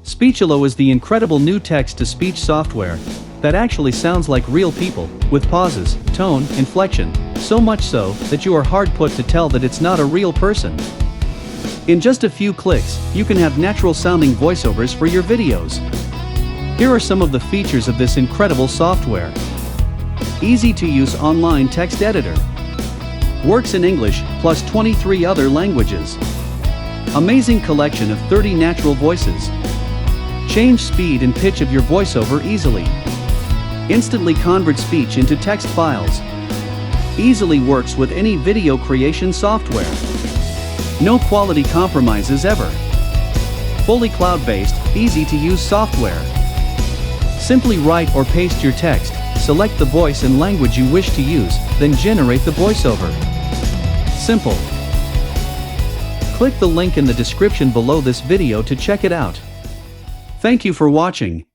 Speechelo is the incredible new text-to-speech software that actually sounds like real people, with pauses, tone, inflection, so much so that you are hard put to tell that it's not a real person. In just a few clicks, you can have natural-sounding voiceovers for your videos. Here are some of the features of this incredible software. Easy-to-use online text editor. Works in English, plus 23 other languages. Amazing collection of 30 natural voices. Change speed and pitch of your voiceover easily. Instantly convert speech into text files. Easily works with any video creation software. No quality compromises ever. Fully cloud-based, easy-to-use software. Simply write or paste your text, select the voice and language you wish to use, then generate the voiceover. Simple. Click the link in the description below this video to check it out. Thank you for watching.